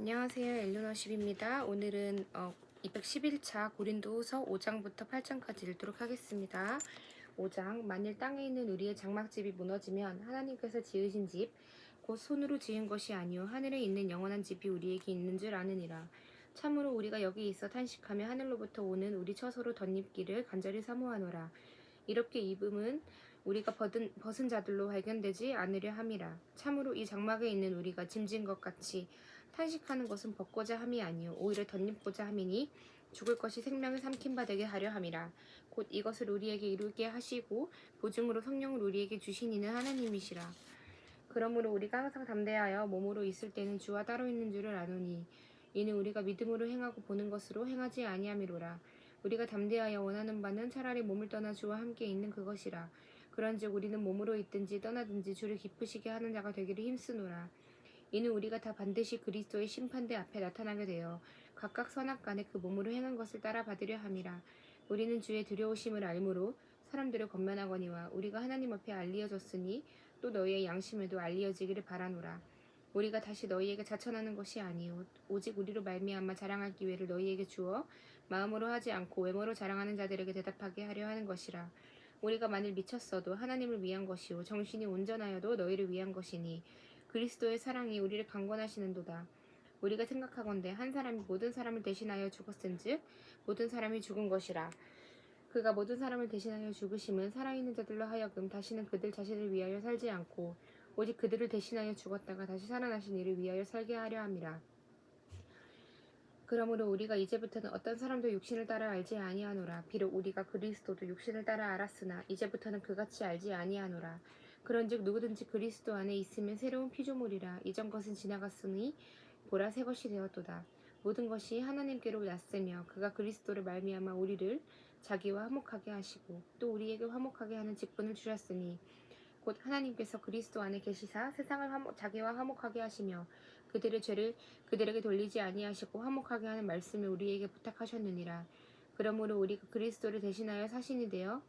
안녕하세요. 엘루너십입니다. 오늘은 211차 고린도후서 5장부터 8장까지 읽도록 하겠습니다. 5장. 만일 땅에 있는 우리의 장막집이 무너지면 하나님께서 지으신 집 곧 손으로 지은 것이 아니요 하늘에 있는 영원한 집이 우리에게 있는 줄 아느니라. 참으로 우리가 여기 있어 탄식하며 하늘로부터 오는 우리 처소로 덧입기를 간절히 사모하노라. 이렇게 입음은 우리가 벗은 자들로 발견되지 않으려 함이라. 참으로 이 장막에 있는 우리가 짐진 것 같이 탄식하는 것은 벗고자 함이 아니요 오히려 덧입고자 함이니 죽을 것이 생명을 삼킨 바 되게 하려 함이라. 곧 이것을 우리에게 이루게 하시고 보증으로 성령을 우리에게 주신 이는 하나님이시라. 그러므로 우리가 항상 담대하여 몸으로 있을 때는 주와 따로 있는 줄을 아노니 이는 우리가 믿음으로 행하고 보는 것으로 행하지 아니함이로라. 우리가 담대하여 원하는 바는 차라리 몸을 떠나 주와 함께 있는 그것이라. 그런즉 우리는 몸으로 있든지 떠나든지 주를 기쁘시게 하는 자가 되기를 힘쓰노라. 이는 우리가 다 반드시 그리스도의 심판대 앞에 나타나게 되어 각각 선악간에 그 몸으로 행한 것을 따라 받으려 함이라. 우리는 주의 두려우심을 알므로 사람들을 권면하거니와 우리가 하나님 앞에 알리어졌으니 또 너희의 양심에도 알리어지기를 바라노라. 우리가 다시 너희에게 자천하는 것이 아니요 오직 우리로 말미암아 자랑할 기회를 너희에게 주어 마음으로 하지 않고 외모로 자랑하는 자들에게 대답하게 하려 하는 것이라. 우리가 만일 미쳤어도 하나님을 위한 것이요 정신이 온전하여도 너희를 위한 것이니 그리스도의 사랑이 우리를 강권하시는도다. 우리가 생각하건대 한 사람이 모든 사람을 대신하여 죽었은즉 모든 사람이 죽은 것이라. 그가 모든 사람을 대신하여 죽으심은 살아있는 자들로 하여금 다시는 그들 자신을 위하여 살지 않고 오직 그들을 대신하여 죽었다가 다시 살아나신 이를 위하여 살게 하려 함이라. 그러므로 우리가 이제부터는 어떤 사람도 육신을 따라 알지 아니하노라. 비록 우리가 그리스도도 육신을 따라 알았으나 이제부터는 그같이 알지 아니하노라. 그런즉 누구든지 그리스도 안에 있으면 새로운 피조물이라. 이전 것은 지나갔으니 보라 새 것이 되었도다. 모든 것이 하나님께로 났으며 그가 그리스도를 말미암아 우리를 자기와 화목하게 하시고 또 우리에게 화목하게 하는 직분을 주셨으니 곧 하나님께서 그리스도 안에 계시사 세상을 자기와 화목하게 하시며 그들의 죄를 그들에게 돌리지 아니하시고 화목하게 하는 말씀을 우리에게 부탁하셨느니라. 그러므로 우리가 그리스도를 대신하여 사신이 되어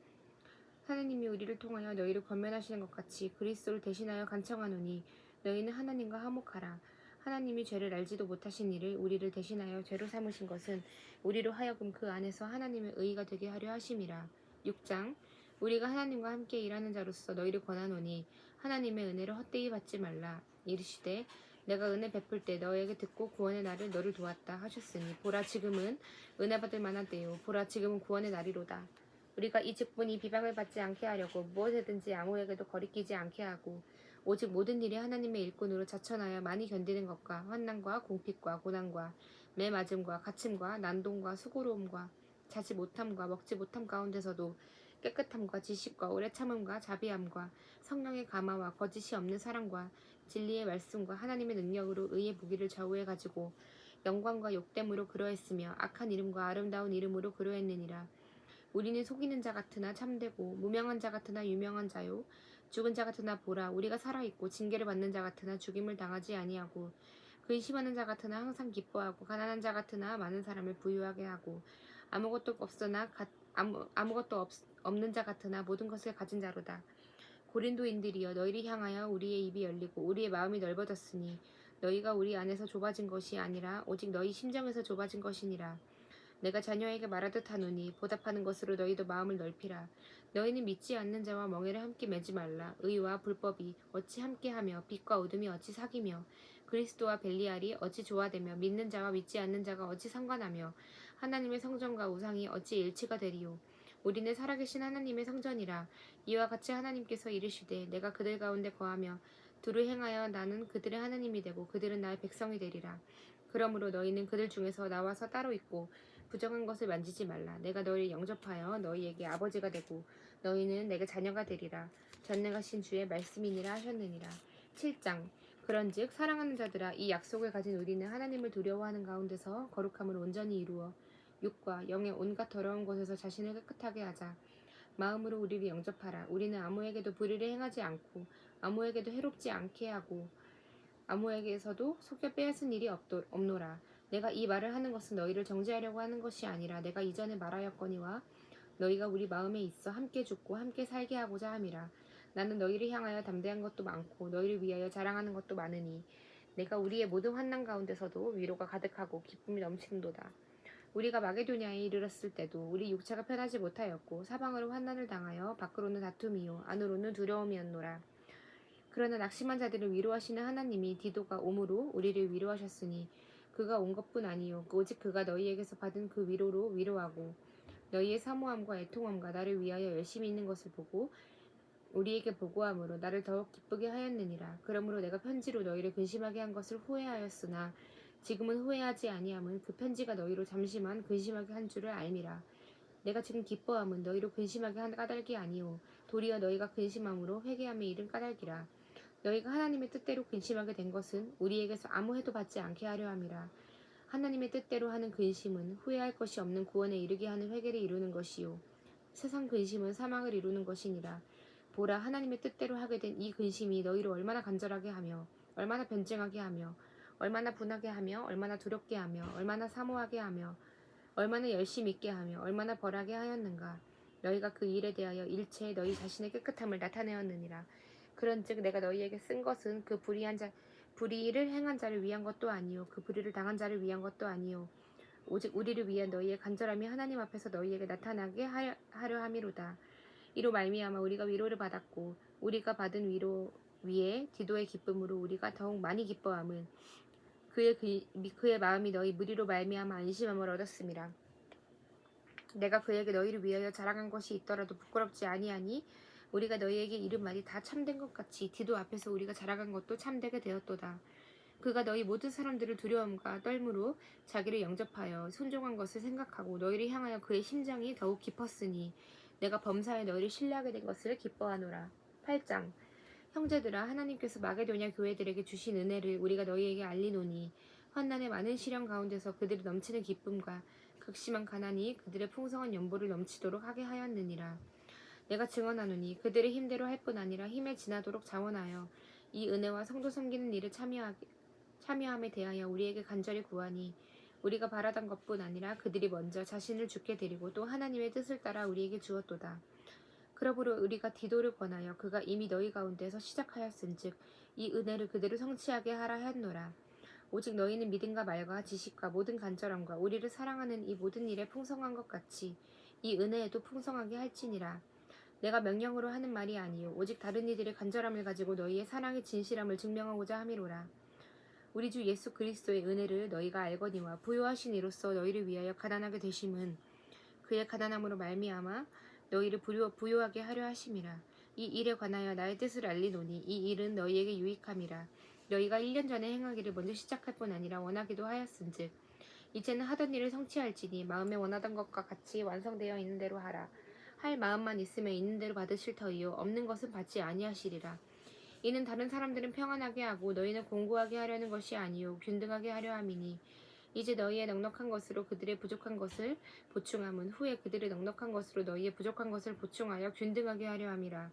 하나님이 우리를 통하여 너희를 권면하시는 것 같이 그리스도를 대신하여 간청하노니 너희는 하나님과 화목하라. 하나님이 죄를 알지도 못하신 이를 우리를 대신하여 죄로 삼으신 것은 우리로 하여금 그 안에서 하나님의 의의가 되게 하려 하심이라. 6장. 우리가 하나님과 함께 일하는 자로서 너희를 권하노니 하나님의 은혜를 헛되이 받지 말라. 이르시되 내가 은혜 베풀 때 너에게 듣고 구원의 날을 너를 도왔다 하셨으니 보라 지금은 은혜 받을 만한 때요 보라 지금은 구원의 날이로다. 우리가 이 직분이 비방을 받지 않게 하려고 무엇에든지 아무에게도 거리끼지 않게 하고 오직 모든 일이 하나님의 일꾼으로 자천하여 많이 견디는 것과 환난과 공핍과 고난과 매 맞음과 갇힘과 난동과 수고로움과 자지 못함과 먹지 못함 가운데서도 깨끗함과 지식과 오래 참음과 자비함과 성령의 감화와 거짓이 없는 사랑과 진리의 말씀과 하나님의 능력으로 의의 무기를 좌우해 가지고 영광과 욕됨으로 그러했으며 악한 이름과 아름다운 이름으로 그러했느니라. 우리는 속이는 자 같으나 참되고 무명한 자 같으나 유명한 자요 죽은 자 같으나 보라 우리가 살아있고 징계를 받는 자 같으나 죽임을 당하지 아니하고 근심하는 자 같으나 항상 기뻐하고 가난한 자 같으나 많은 사람을 부유하게 하고 아무것도 없으나 아무것도 없는 자 같으나 모든 것을 가진 자로다. 고린도인들이여 너희를 향하여 우리의 입이 열리고 우리의 마음이 넓어졌으니 너희가 우리 안에서 좁아진 것이 아니라 오직 너희 심정에서 좁아진 것이니라. 내가 자녀에게 말하듯 하노니 보답하는 것으로 너희도 마음을 넓히라. 너희는 믿지 않는 자와 멍에를 함께 매지 말라. 의와 불법이 어찌 함께하며 빛과 어둠이 어찌 사귀며 그리스도와 벨리알이 어찌 조화되며 믿는 자와 믿지 않는 자가 어찌 상관하며 하나님의 성전과 우상이 어찌 일치가 되리요. 우리는 살아계신 하나님의 성전이라. 이와 같이 하나님께서 이르시되 내가 그들 가운데 거하며 두루 행하여 나는 그들의 하나님이 되고 그들은 나의 백성이 되리라. 그러므로 너희는 그들 중에서 나와서 따로 있고 부정한 것을 만지지 말라. 내가 너희를 영접하여 너희에게 아버지가 되고 너희는 내게 자녀가 되리라. 전능하신 주의 말씀이니라 하셨느니라. 7장. 그런즉 사랑하는 자들아 이 약속을 가진 우리는 하나님을 두려워하는 가운데서 거룩함을 온전히 이루어 육과 영의 온갖 더러운 것에서 자신을 깨끗하게 하자. 마음으로 우리를 영접하라. 우리는 아무에게도 불의를 행하지 않고 아무에게도 해롭지 않게 하고 아무에게서도 속여 빼앗은 일이 없노라. 내가 이 말을 하는 것은 너희를 정죄하려고 하는 것이 아니라 내가 이전에 말하였거니와 너희가 우리 마음에 있어 함께 죽고 함께 살게 하고자 함이라. 나는 너희를 향하여 담대한 것도 많고 너희를 위하여 자랑하는 것도 많으니 내가 우리의 모든 환난 가운데서도 위로가 가득하고 기쁨이 넘치는도다. 우리가 마게도냐에 이르렀을 때도 우리 육체가 편하지 못하였고 사방으로 환난을 당하여 밖으로는 다툼이요 안으로는 두려움이었노라. 그러나 낙심한 자들을 위로하시는 하나님이 디도가 오므로 우리를 위로하셨으니 그가 온 것뿐 아니요 오직 그가 너희에게서 받은 그 위로로 위로하고 너희의 사모함과 애통함과 나를 위하여 열심히 있는 것을 보고 우리에게 보고함으로 나를 더욱 기쁘게 하였느니라. 그러므로 내가 편지로 너희를 근심하게 한 것을 후회하였으나 지금은 후회하지 아니함은 그 편지가 너희로 잠시만 근심하게 한 줄을 알미라. 내가 지금 기뻐함은 너희로 근심하게 한 까닭이 아니오 도리어 너희가 근심함으로 회개함에 이른 까닭이라. 너희가 하나님의 뜻대로 근심하게 된 것은 우리에게서 아무 해도 받지 않게 하려 함이라. 하나님의 뜻대로 하는 근심은 후회할 것이 없는 구원에 이르게 하는 회개를 이루는 것이요 세상 근심은 사망을 이루는 것이니라. 보라, 하나님의 뜻대로 하게 된 이 근심이 너희를 얼마나 간절하게 하며 얼마나 변증하게 하며 얼마나 분하게 하며 얼마나 두렵게 하며 얼마나 사모하게 하며 얼마나 열심 있게 하며 얼마나 벌하게 하였는가. 너희가 그 일에 대하여 일체의 너희 자신의 깨끗함을 나타내었느니라. 그런즉 내가 너희에게 쓴 것은 그 불의를 행한 자를 위한 것도 아니요 그 불의를 당한 자를 위한 것도 아니요 오직 우리를 위한 너희의 간절함이 하나님 앞에서 너희에게 나타나게 하려 함이로다. 이로 말미암아 우리가 위로를 받았고 우리가 받은 위로 위에 디도의 기쁨으로 우리가 더욱 많이 기뻐함은 그의 마음이 너희 무리로 말미암아 안심함을 얻었음이라. 내가 그에게 너희를 위하여 자랑한 것이 있더라도 부끄럽지 아니하니 우리가 너희에게 이른 말이 다 참된 것 같이 디도 앞에서 우리가 자랑한 것도 참되게 되었도다. 그가 너희 모든 사람들을 두려움과 떨므로 자기를 영접하여 순종한 것을 생각하고 너희를 향하여 그의 심장이 더욱 깊었으니 내가 범사에 너희를 신뢰하게 된 것을 기뻐하노라. 8장. 형제들아, 하나님께서 마게도냐 교회들에게 주신 은혜를 우리가 너희에게 알리노니 환난의 많은 시련 가운데서 그들이 넘치는 기쁨과 극심한 가난이 그들의 풍성한 연보를 넘치도록 하게 하였느니라. 내가 증언하노니 그들의 힘대로 할 뿐 아니라 힘에 지나도록 자원하여 이 은혜와 성도 섬기는 일에 참여함에 대하여 우리에게 간절히 구하니 우리가 바라던 것뿐 아니라 그들이 먼저 자신을 주께 드리고 또 하나님의 뜻을 따라 우리에게 주었도다. 그러므로 우리가 디도를 권하여 그가 이미 너희 가운데서 시작하였은즉 이 은혜를 그대로 성취하게 하라 하였노라. 오직 너희는 믿음과 말과 지식과 모든 간절함과 우리를 사랑하는 이 모든 일에 풍성한 것 같이 이 은혜에도 풍성하게 할지니라. 내가 명령으로 하는 말이 아니요 오직 다른 이들의 간절함을 가지고 너희의 사랑의 진실함을 증명하고자 함이로라. 우리 주 예수 그리스도의 은혜를 너희가 알거니와 부요하신 이로써 너희를 위하여 가난하게 되심은 그의 가난함으로 말미암아 너희를 부요하게 하려 하심이라. 이 일에 관하여 나의 뜻을 알리노니 이 일은 너희에게 유익함이라. 너희가 1년 전에 행하기를 먼저 시작할 뿐 아니라 원하기도 하였은즉 이제는 하던 일을 성취할지니 마음에 원하던 것과 같이 완성되어 있는 대로 하라. 할 마음만 있으면 있는 대로 받으실 터이요 없는 것은 받지 아니하시리라. 이는 다른 사람들은 평안하게 하고 너희는 공고하게 하려는 것이 아니요 균등하게 하려 함이니 이제 너희의 넉넉한 것으로 그들의 부족한 것을 보충함은 후에 그들의 넉넉한 것으로 너희의 부족한 것을 보충하여 균등하게 하려 함이라.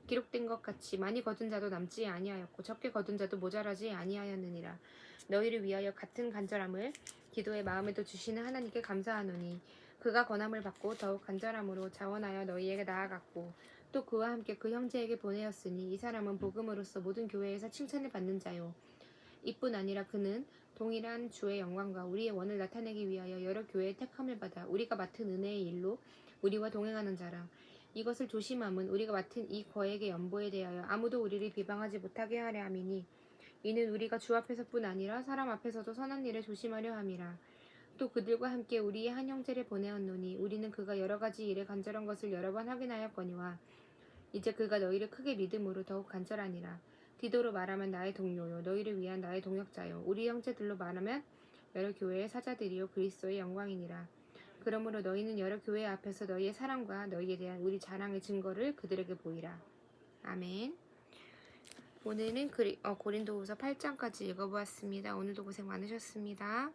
기록된 것 같이 많이 거둔 자도 남지 아니하였고 적게 거둔 자도 모자라지 아니하였느니라. 너희를 위하여 같은 간절함을 기도의 마음에도 주시는 하나님께 감사하노니 그가 권함을 받고 더욱 간절함으로 자원하여 너희에게 나아갔고 또 그와 함께 그 형제에게 보내었으니 이 사람은 복음으로써 모든 교회에서 칭찬을 받는 자요 이뿐 아니라 그는 동일한 주의 영광과 우리의 원을 나타내기 위하여 여러 교회의 택함을 받아 우리가 맡은 은혜의 일로 우리와 동행하는 자라. 이것을 조심함은 우리가 맡은 이 거액의 연보에 대하여 아무도 우리를 비방하지 못하게 하려 함이니 이는 우리가 주 앞에서뿐 아니라 사람 앞에서도 선한 일을 조심하려 함이라. 또 그들과 함께 우리의 한 형제를 보내었노니 우리는 그가 여러 가지 일에 간절한 것을 여러 번 확인하였거니와 이제 그가 너희를 크게 믿음으로 더욱 간절하니라. 디도로 말하면 나의 동료요 너희를 위한 나의 동역자요 우리 형제들로 말하면 여러 교회의 사자들이요 그리스도의 영광이니라. 그러므로 너희는 여러 교회 앞에서 너희의 사랑과 너희에 대한 우리 자랑의 증거를 그들에게 보이라. 아멘. 오늘은 고린도후서 8장까지 읽어보았습니다. 오늘도 고생 많으셨습니다.